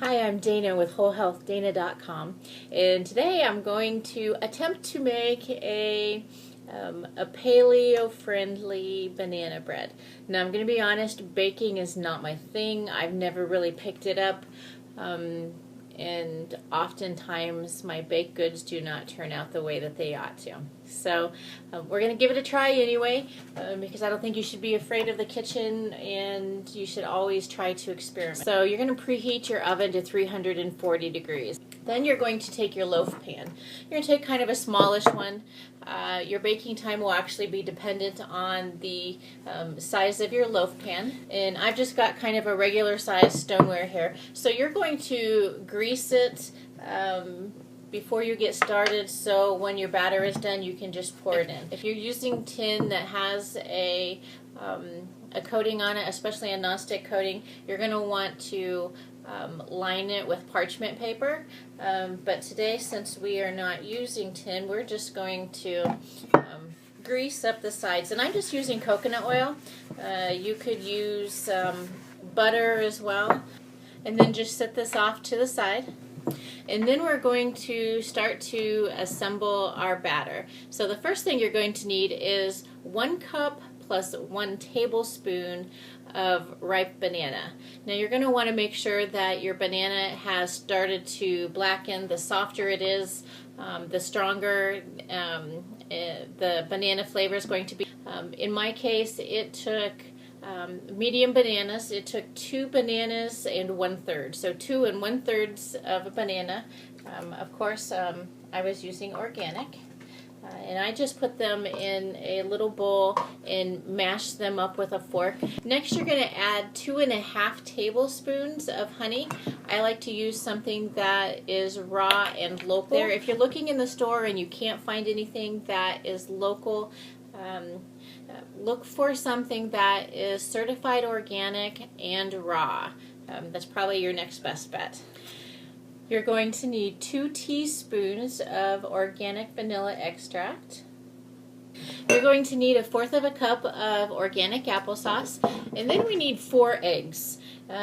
Hi, I'm Dana with wholehealthdana.com, and today I'm going to attempt to make a paleo-friendly banana bread. Now, I'm going to be honest, baking is not my thing. I've never really picked it up, and oftentimes my baked goods do not turn out the way that they ought to. So we're going to give it a try anyway, because I don't think you should be afraid of the kitchen, and you should always try to experiment. So you're going to preheat your oven to 340 degrees. Then you're going to take your loaf pan. You're going to take kind of a smallish one. Your baking time will actually be dependent on the size of your loaf pan. And I've just got kind of a regular size stoneware here. So you're going to grease it before you get started, so when your batter is done you can just pour it in. If you're using tin that has a coating on it, especially a nonstick coating, you're going to want to line it with parchment paper, but today, since we are not using tin, we're just going to grease up the sides. And I'm just using coconut oil. You could use butter as well, and then just set this off to the side. And then we're going to start to assemble our batter. So the first thing you're going to need is 1 cup plus 1 tablespoon of ripe banana. Now you're going to want to make sure that your banana has started to blacken. The softer it is, the stronger the banana flavor is going to be. In my case, it took medium bananas. It took 2 bananas and 1/3. So 2 1/3 of a banana. Of course, I was using organic. And I just put them in a little bowl and mashed them up with a fork. Next, you're going to add 2½ tablespoons of honey. I like to use something that is raw and local. If you're looking in the store and you can't find anything that is local, look for something that is certified organic and raw. That's probably your next best bet. You're going to need 2 teaspoons of organic vanilla extract. You're going to need 1/4 cup of organic applesauce, and then we need 4 eggs.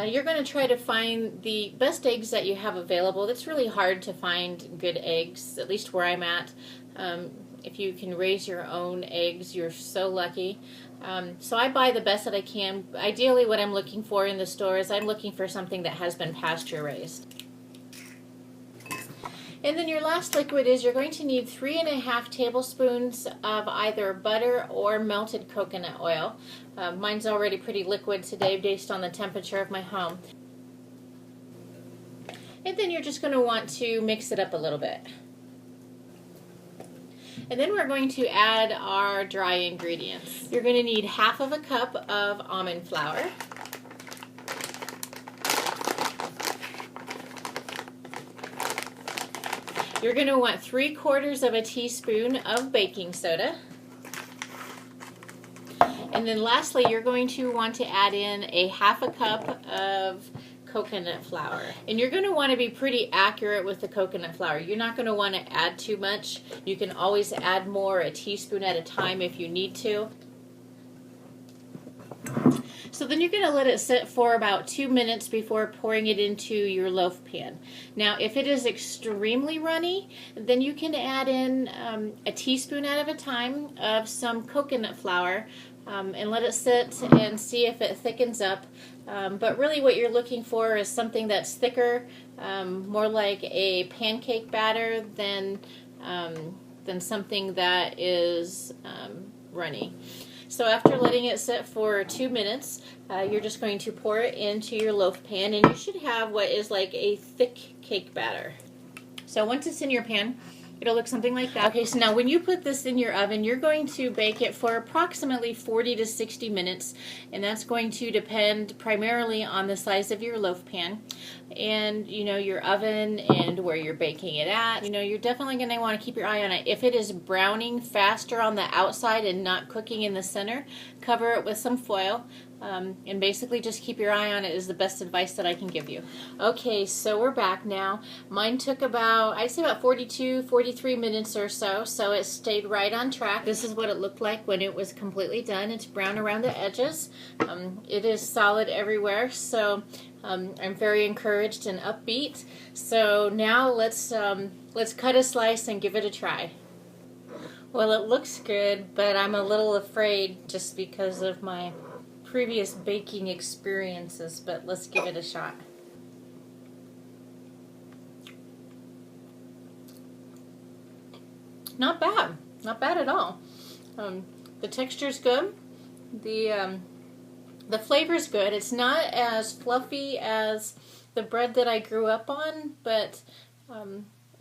You're going to try to find the best eggs that you have available. It's really hard to find good eggs, at least where I'm at. If you can raise your own eggs, you're so lucky. So I buy the best that I can. Ideally, what I'm looking for in the store is I'm looking for something that has been pasture raised. And then your last liquid is you're going to need 3½ tablespoons of either butter or melted coconut oil. Mine's already pretty liquid today based on the temperature of my home. And then you're just going to want to mix it up a little bit. And then we're going to add our dry ingredients. You're going to need 1/2 cup of almond flour. You're going to want 3/4 teaspoon of baking soda. And then lastly, you're going to want to add in 1/2 cup of coconut flour. And you're going to want to be pretty accurate with the coconut flour. You're not going to want to add too much. You can always add more, a teaspoon at a time if you need to. So then you're going to let it sit for about 2 minutes before pouring it into your loaf pan. Now, if it is extremely runny, then you can add in a teaspoon at a time of some coconut flour and let it sit and see if it thickens up. But really what you're looking for is something that's thicker, more like a pancake batter than something that is runny. So after letting it sit for 2 minutes, you're just going to pour it into your loaf pan, and you should have what is like a thick cake batter. So once it's in your pan, it'll look something like that. Okay, so now when you put this in your oven, you're going to bake it for approximately 40 to 60 minutes, and that's going to depend primarily on the size of your loaf pan and, your oven and where you're baking it at. You're definitely going to want to keep your eye on it. If it is browning faster on the outside and not cooking in the center, cover it with some foil. and basically just keep your eye on it is the best advice that I can give you. Okay, so we're back now. Mine took about, I'd say about 42, 43 minutes or so, so it stayed right on track. This is what it looked like when it was completely done. It's brown around the edges. It is solid everywhere, so I'm very encouraged and upbeat. So now let's cut a slice and give it a try. Well, it looks good, but I'm a little afraid just because of my previous baking experiences, but let's give it a shot. Not bad. Not bad at all. The texture's good. The flavor's good. It's not as fluffy as the bread that I grew up on, but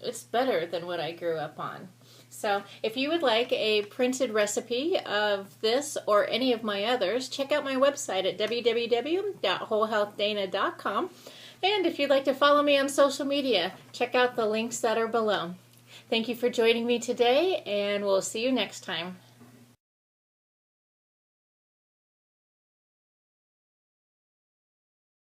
it's better than what I grew up on. So if you would like a printed recipe of this or any of my others, check out my website at www.wholehealthdana.com. And if you'd like to follow me on social media, check out the links that are below. Thank you for joining me today, and we'll see you next time.